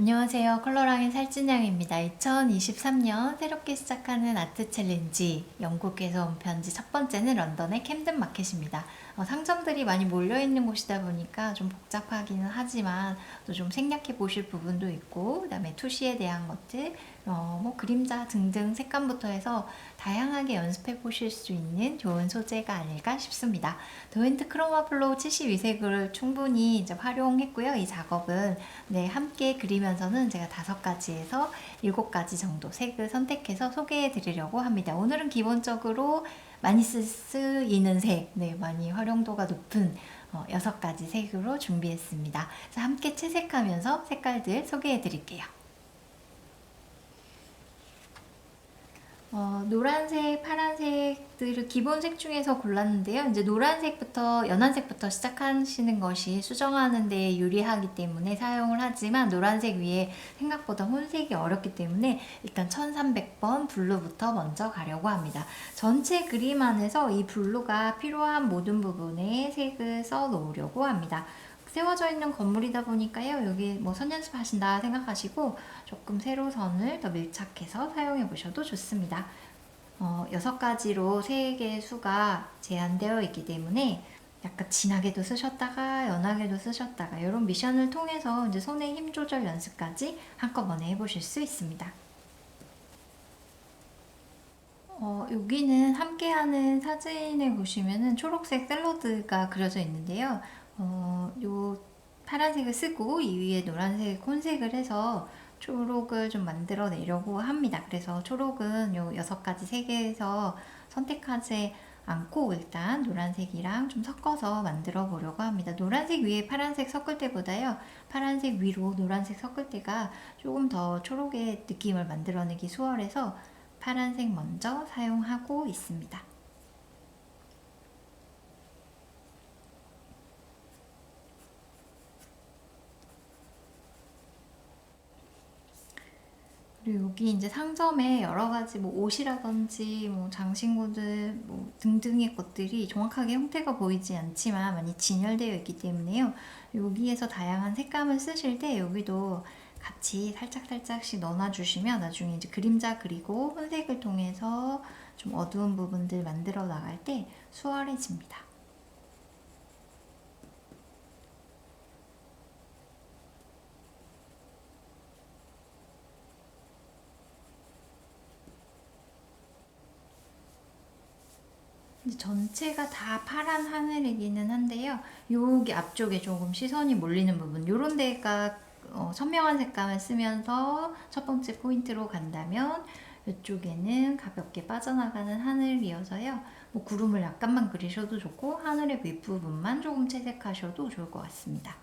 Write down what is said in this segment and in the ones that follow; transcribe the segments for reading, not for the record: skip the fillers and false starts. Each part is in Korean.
안녕하세요. 컬러랑의 살찐양입니다. 2023년 새롭게 시작하는 아트 챌린지 영국에서 온 편지 첫 번째는 런던의 캠든 마켓입니다. 상점들이 많이 몰려있는 곳이다 보니까 좀 복잡하기는 하지만 또 좀 생략해 보실 부분도 있고, 그 다음에 투시에 대한 것들, 뭐 그림자 등등 색감부터 해서 다양하게 연습해 보실 수 있는 좋은 소재가 아닐까 싶습니다. 더윈트 크로마 플로우 72색을 충분히 이제 활용했고요. 이 작업은 함께 그리면서는 제가 5가지에서 7가지 정도 색을 선택해서 소개해 드리려고 합니다. 오늘은 기본적으로 많이 쓰이는 색, 많이 활용도가 높은 6가지 색으로 준비했습니다. 자, 함께 채색하면서 색깔들 소개해 드릴게요. 노란색, 파란색들을 기본색 중에서 골랐는데요. 이제 노란색부터, 연한색부터 시작하시는 것이 수정하는 데 유리하기 때문에 사용을 하지만, 노란색 위에 생각보다 혼색이 어렵기 때문에 일단 1300번 블루부터 먼저 가려고 합니다. 전체 그림 안에서 이 블루가 필요한 모든 부분에 색을 써 놓으려고 합니다. 세워져 있는 건물이다 보니까요. 여기 뭐 선연습 하신다 생각하시고 조금 세로선을 더 밀착해서 사용해 보셔도 좋습니다. 6가지로 색의 수가 제한되어 있기 때문에 약간 진하게도 쓰셨다가 연하게도 쓰셨다가 이런 미션을 통해서 이제 손의 힘 조절 연습까지 한꺼번에 해보실 수 있습니다. 여기는 함께하는 사진에 보시면은 초록색 샐러드가 그려져 있는데요. 요 파란색을 쓰고 이 위에 노란색 혼색을 해서 초록을 좀 만들어 내려고 합니다. 그래서 초록은 요 6가지 색에서 선택하지 않고 일단 노란색이랑 좀 섞어서 만들어 보려고 합니다. 노란색 위에 파란색 섞을 때보다요, 파란색 위로 노란색 섞을 때가 조금 더 초록의 느낌을 만들어내기 수월해서 파란색 먼저 사용하고 있습니다. 그리고 여기 이제 상점에 여러 가지 뭐 옷이라든지 뭐 장신구들 뭐 등등의 것들이 정확하게 형태가 보이지 않지만 많이 진열되어 있기 때문에요. 여기에서 다양한 색감을 쓰실 때 여기도 같이 살짝씩 넣어주시면 나중에 이제 그림자 그리고 혼색을 통해서 좀 어두운 부분들 만들어 나갈 때 수월해집니다. 전체가 다 파란 하늘이기는 한데요. 여기 앞쪽에 조금 시선이 몰리는 부분, 요런 데가 선명한 색감을 쓰면서 첫 번째 포인트로 간다면, 이쪽에는 가볍게 빠져나가는 하늘이어서요. 뭐 구름을 약간만 그리셔도 좋고 하늘의 윗부분만 조금 채색하셔도 좋을 것 같습니다.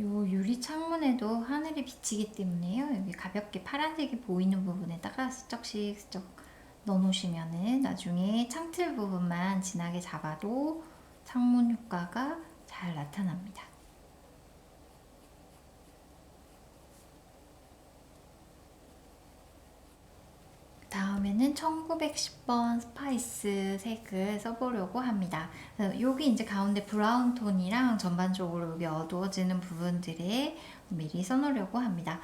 요 유리 창문에도 하늘이 비치기 때문에요. 여기 가볍게 파란색이 보이는 부분에다가 슬쩍 넣어 놓으시면은 나중에 창틀 부분만 진하게 잡아도 창문 효과가 잘 나타납니다. 다음에는 1910번 스파이스 색을 써보려고 합니다. 여기 이제 가운데 브라운 톤이랑 전반적으로 여기 어두워지는 부분들에 미리 써놓으려고 합니다.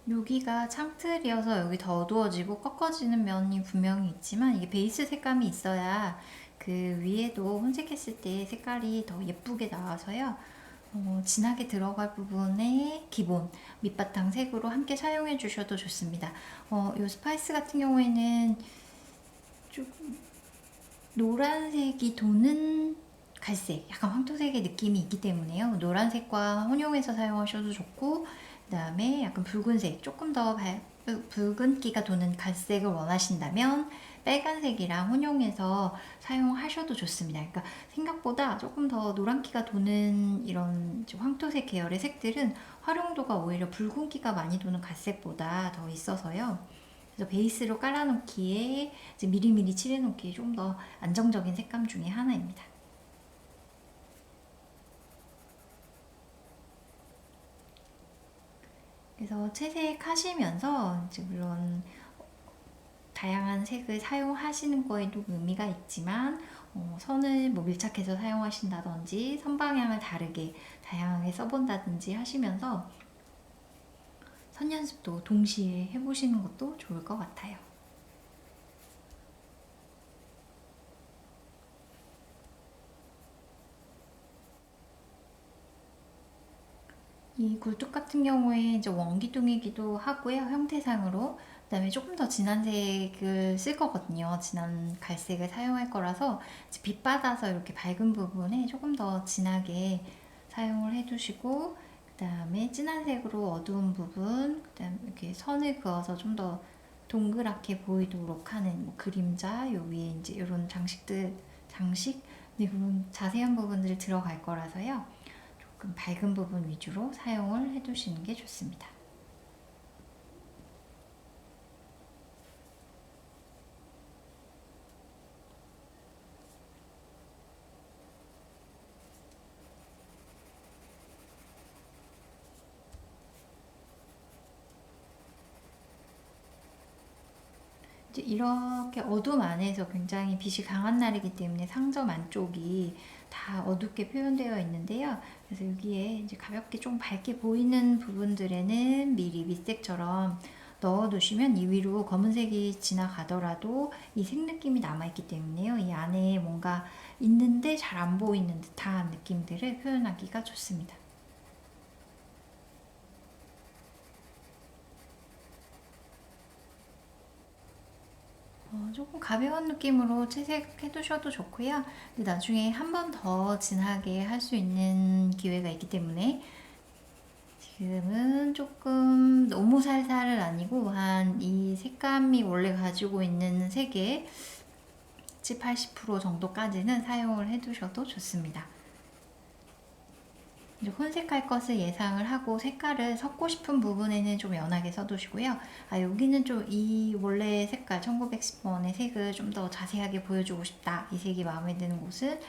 여기가 창틀이어서 여기 더 어두워지고 꺾어지는 면이 분명히 있지만, 이게 베이스 색감이 있어야 그 위에도 혼색했을 때 색깔이 더 예쁘게 나와서요. 진하게 들어갈 부분에 기본 밑바탕 색으로 함께 사용해 주셔도 좋습니다. 이 스파이스 같은 경우에는 조금 노란색이 도는 갈색, 약간 황토색의 느낌이 있기 때문에요. 노란색과 혼용해서 사용하셔도 좋고, 그 다음에 약간 붉은색, 조금 더 붉은기가 도는 갈색을 원하신다면 빨간색이랑 혼용해서 사용하셔도 좋습니다. 그러니까 생각보다 조금 더 노란기가 도는 이런 황토색 계열의 색들은 활용도가 오히려 붉은기가 많이 도는 갈색보다 더 있어서요. 그래서 베이스로 깔아놓기에 이제 미리미리 칠해놓기에 좀 더 안정적인 색감 중에 하나입니다. 그래서 채색하시면서 이제 물론 다양한 색을 사용하시는 거에도 의미가 있지만 선을 뭐 밀착해서 사용하신다든지 선방향을 다르게 다양하게 써본다든지 하시면서 선 연습도 동시에 해보시는 것도 좋을 것 같아요. 이 굴뚝 같은 경우에 이제 원기둥이기도 하고요. 형태상으로. 그다음에 조금 더 진한 색을 쓸 거거든요. 진한 갈색을 사용할 거라서 빛 받아서 이렇게 밝은 부분에 조금 더 진하게 사용을 해주시고, 그다음에 진한 색으로 어두운 부분, 그다음 이렇게 선을 그어서 좀 더 동그랗게 보이도록 하는 뭐 그림자, 요 위에 이제 이런 장식, 네, 그런 자세한 부분들이 들어갈 거라서요. 조금 밝은 부분 위주로 사용을 해두시는 게 좋습니다. 이제 이렇게 어둠 안에서 굉장히 빛이 강한 날이기 때문에 상점 안쪽이 다 어둡게 표현되어 있는데요. 그래서 여기에 이제 가볍게 좀 밝게 보이는 부분들에는 미리 밑색처럼 넣어두시면 이 위로 검은색이 지나가더라도 이 색 느낌이 남아있기 때문에요. 이 안에 뭔가 있는데 잘 안 보이는 듯한 느낌들을 표현하기가 좋습니다. 조금 가벼운 느낌으로 채색해 두셔도 좋고요. 근데 나중에 한 번 더 진하게 할 수 있는 기회가 있기 때문에 지금은 조금 너무 살살은 아니고 한 이 색감이 원래 가지고 있는 색의 70, 80% 정도까지는 사용을 해 두셔도 좋습니다. 이제 혼색할 것을 예상을 하고 색깔을 섞고 싶은 부분에는 좀 연하게 써두시고요. 여기는 좀 이 원래 색깔 1910번의 색을 좀 더 자세하게 보여주고 싶다. 이 색이 마음에 드는 곳은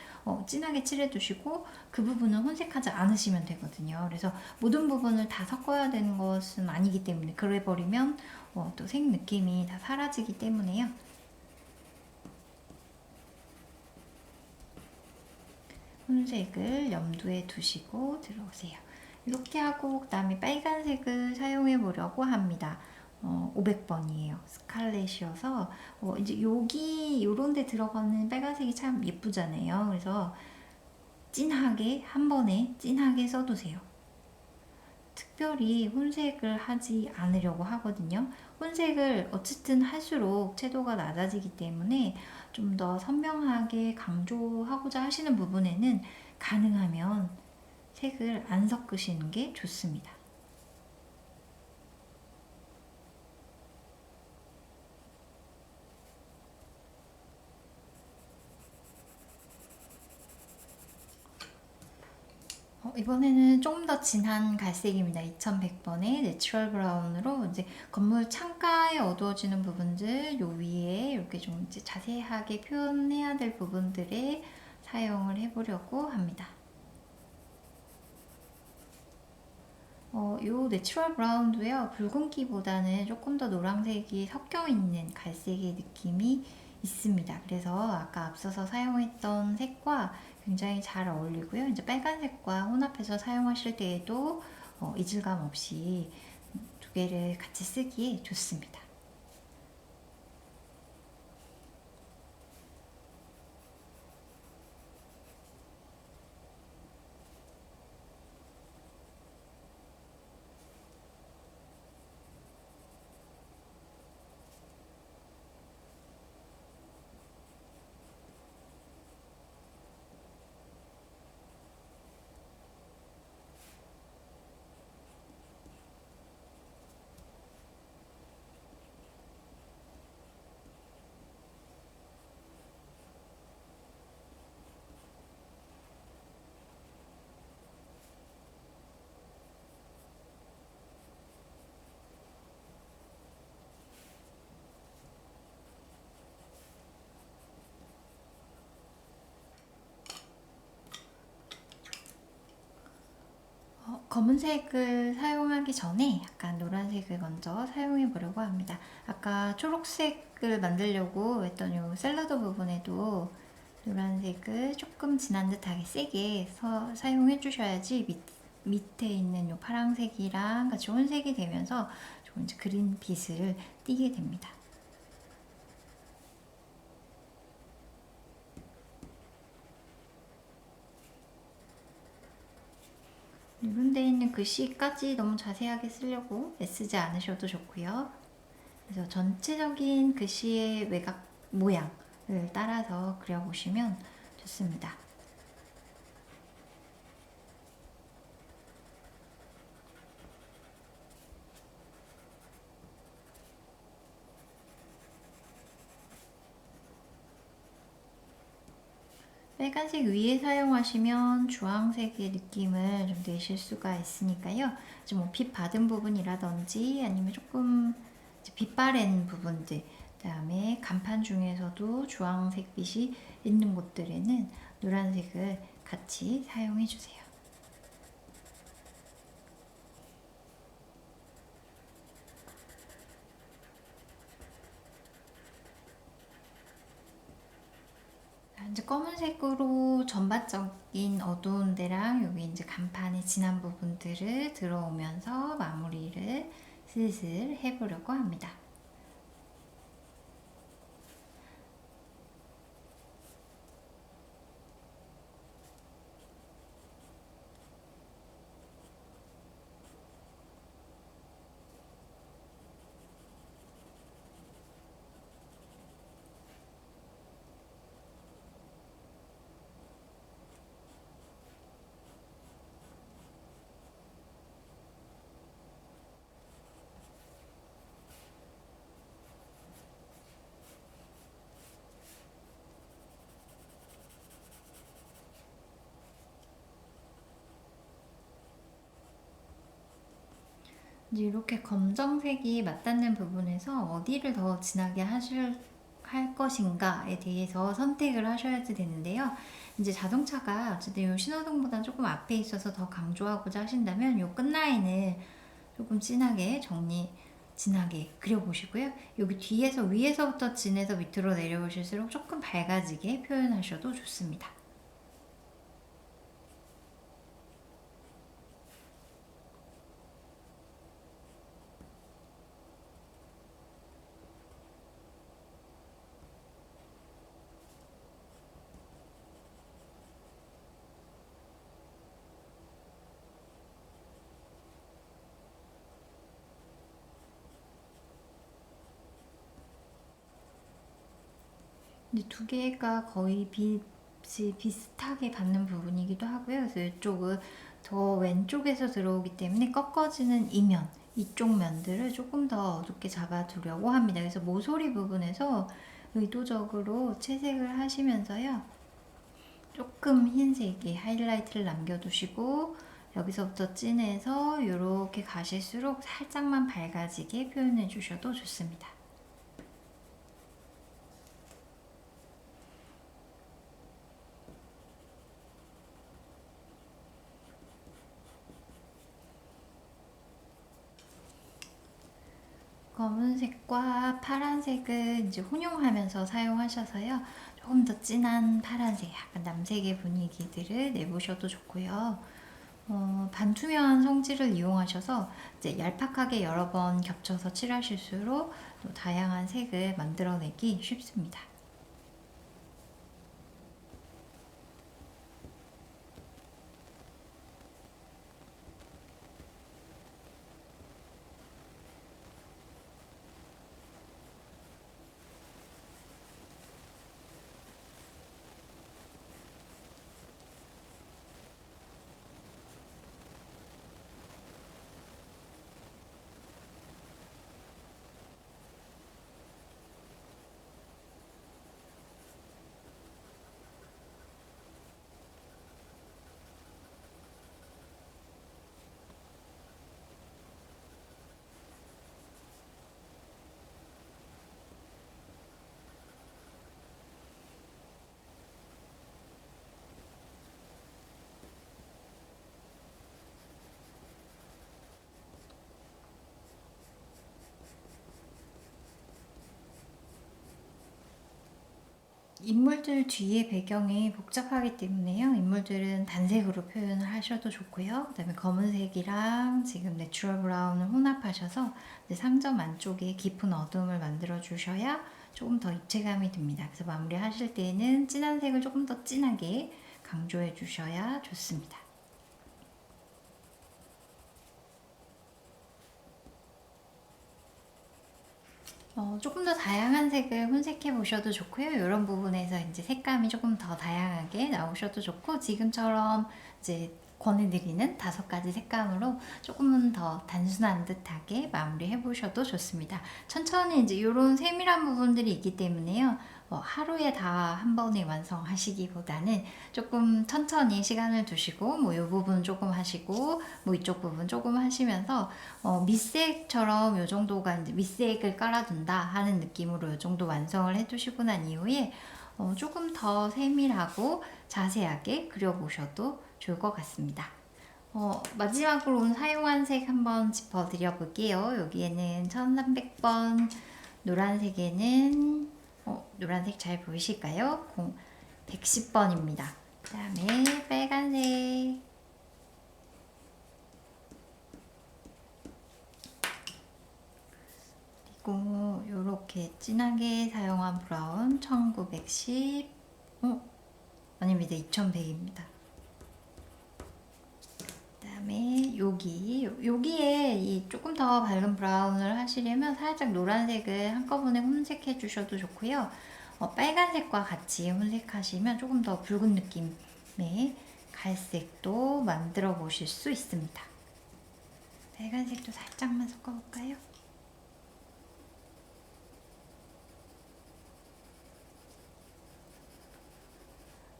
진하게 칠해두시고 그 부분은 혼색하지 않으시면 되거든요. 그래서 모든 부분을 다 섞어야 되는 것은 아니기 때문에 그래버리면 또 색 느낌이 다 사라지기 때문에요. 혼색을 염두에 두시고 들어오세요. 이렇게 하고 그다음에 빨간색을 사용해 보려고 합니다. 500번이에요. 스칼렛이어서 이제 여기 요런 데 들어가는 빨간색이 참 예쁘잖아요. 그래서 진하게 한 번에 진하게 써두세요. 특별히 혼색을 하지 않으려고 하거든요. 혼색을 어쨌든 할수록 채도가 낮아지기 때문에 좀 더 선명하게 강조하고자 하시는 부분에는 가능하면 색을 안 섞으시는 게 좋습니다. 이번에는 조금 더 진한 갈색입니다. 2100번의 내추럴 브라운으로 이제 건물 창가에 어두워지는 부분들 요 위에 이렇게 좀 이제 자세하게 표현해야 될 부분들에 사용을 해보려고 합니다. 요 내추럴 브라운도요, 붉은기보다는 조금 더 노란색이 섞여 있는 갈색의 느낌이 있습니다. 그래서 아까 앞서서 사용했던 색과 굉장히 잘 어울리고요. 이제 빨간색과 혼합해서 사용하실 때에도 이질감 없이 두 개를 같이 쓰기에 좋습니다. 검은색을 사용하기 전에 약간 노란색을 먼저 사용해 보려고 합니다. 아까 초록색을 만들려고 했던 요 샐러드 부분에도 노란색을 조금 진한 듯하게 세게 사용해 주셔야지 밑에 있는 요 파란색이랑 같이 혼색이 되면서 좀 이제 그린빛을 띠게 됩니다. 누른데 있는 글씨까지 너무 자세하게 쓰려고 애쓰지 않으셔도 좋고요. 그래서 전체적인 글씨의 외곽 모양을 따라서 그려보시면 좋습니다. 빨간색 위에 사용하시면 주황색의 느낌을 좀 내실 수가 있으니까요. 좀 빛 받은 부분이라든지 아니면 조금 빛 바랜 부분들, 그다음에 간판 중에서도 주황색 빛이 있는 곳들에는 노란색을 같이 사용해 주세요. 이제 검은색으로 전반적인 어두운 데랑 여기 이제 간판의 진한 부분들을 들어오면서 마무리를 슬슬 해보려고 합니다. 이제 이렇게 검정색이 맞닿는 부분에서 어디를 더 진하게 할 것인가에 대해서 선택을 하셔야지 되는데요. 이제 자동차가 어쨌든 이 신호등보다 조금 앞에 있어서 더 강조하고자 하신다면 이 끝라인을 조금 진하게 그려보시고요. 여기 뒤에서 위에서부터 진해서 밑으로 내려오실수록 조금 밝아지게 표현하셔도 좋습니다. 근데 두 개가 거의 빛이 비슷하게 받는 부분이기도 하고요. 그래서 이쪽은 더 왼쪽에서 들어오기 때문에 꺾어지는 이면, 이쪽 면들을 조금 더 어둡게 잡아두려고 합니다. 그래서 모서리 부분에서 의도적으로 채색을 하시면서요. 조금 흰색의 하이라이트를 남겨두시고 여기서부터 진해서 이렇게 가실수록 살짝만 밝아지게 표현해 주셔도 좋습니다. 검은색과 파란색을 이제 혼용하면서 사용하셔서요. 조금 더 진한 파란색, 약간 남색의 분위기들을 내보셔도 좋고요. 반투명한 성질을 이용하셔서 이제 얄팍하게 여러 번 겹쳐서 칠하실수록 또 다양한 색을 만들어내기 쉽습니다. 인물들 뒤에 배경이 복잡하기 때문에요. 인물들은 단색으로 표현을 하셔도 좋고요. 그다음에 검은색이랑 지금 내추럴 브라운을 혼합하셔서 상점 안쪽에 깊은 어둠을 만들어 주셔야 조금 더 입체감이 듭니다. 그래서 마무리 하실 때는 진한 색을 조금 더 진하게 강조해 주셔야 좋습니다. 조금 더 다양한 색을 혼색해 보셔도 좋고요. 이런 부분에서 이제 색감이 조금 더 다양하게 나오셔도 좋고, 지금처럼 이제 권해드리는 5가지 색감으로 조금은 더 단순한 듯하게 마무리해 보셔도 좋습니다. 천천히 이제 이런 세밀한 부분들이 있기 때문에요. 하루에 다 한 번에 완성하시기보다는 조금 천천히 시간을 두시고, 뭐 이 부분 조금 하시고, 뭐 이쪽 부분 조금 하시면서 밑색처럼 이 정도가 이제 밑색을 깔아둔다 하는 느낌으로 이 정도 완성을 해두시고 난 이후에 조금 더 세밀하고 자세하게 그려보셔도 좋을 것 같습니다. 마지막으로 사용한 색 한번 짚어드려 볼게요. 여기에는 1300번, 노란색에는 노란색 잘 보이실까요? 110번입니다. 그 다음에 빨간색, 그리고 이렇게 진하게 사용한 브라운 1910, 아닙니다. 2100입니다. 그 다음에 여기에 이 조금 더 밝은 브라운을 하시려면 살짝 노란색을 한꺼번에 혼색해 주셔도 좋고요. 빨간색과 같이 혼색하시면 조금 더 붉은 느낌의 갈색도 만들어 보실 수 있습니다. 빨간색도 살짝만 섞어볼까요?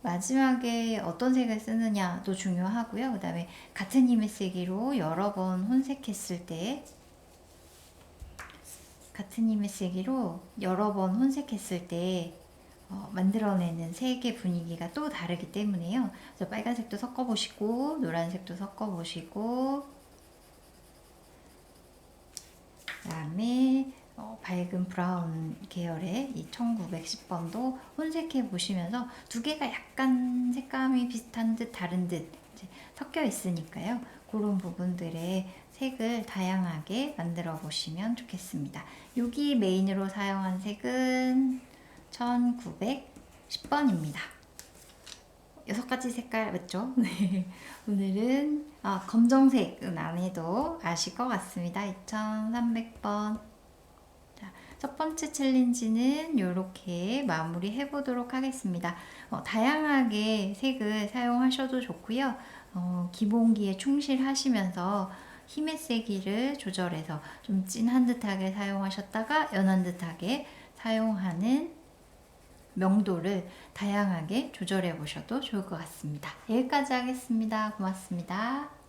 마지막에 어떤 색을 쓰느냐도 중요하고요. 그 다음에 같은 힘의 세기로 여러 번 혼색했을 때 만들어내는 색의 분위기가 또 다르기 때문에요. 그래서 빨간색도 섞어보시고 노란색도 섞어보시고, 그 다음에 밝은 브라운 계열의 이 1910번도 혼색해 보시면서 두 개가 약간 색감이 비슷한 듯 다른 듯 이제 섞여 있으니까요. 그런 부분들의 색을 다양하게 만들어 보시면 좋겠습니다. 여기 메인으로 사용한 색은 1910번입니다. 6가지 색깔 맞죠? 네. 오늘은 검정색은 안 해도 아실 것 같습니다. 2300번. 자, 첫 번째 챌린지는 이렇게 마무리 해보도록 하겠습니다. 다양하게 색을 사용하셔도 좋고요. 기본기에 충실하시면서 힘의 세기를 조절해서 좀 진한 듯하게 사용하셨다가 연한 듯하게 사용하는 명도를 다양하게 조절해 보셔도 좋을 것 같습니다. 여기까지 하겠습니다. 고맙습니다.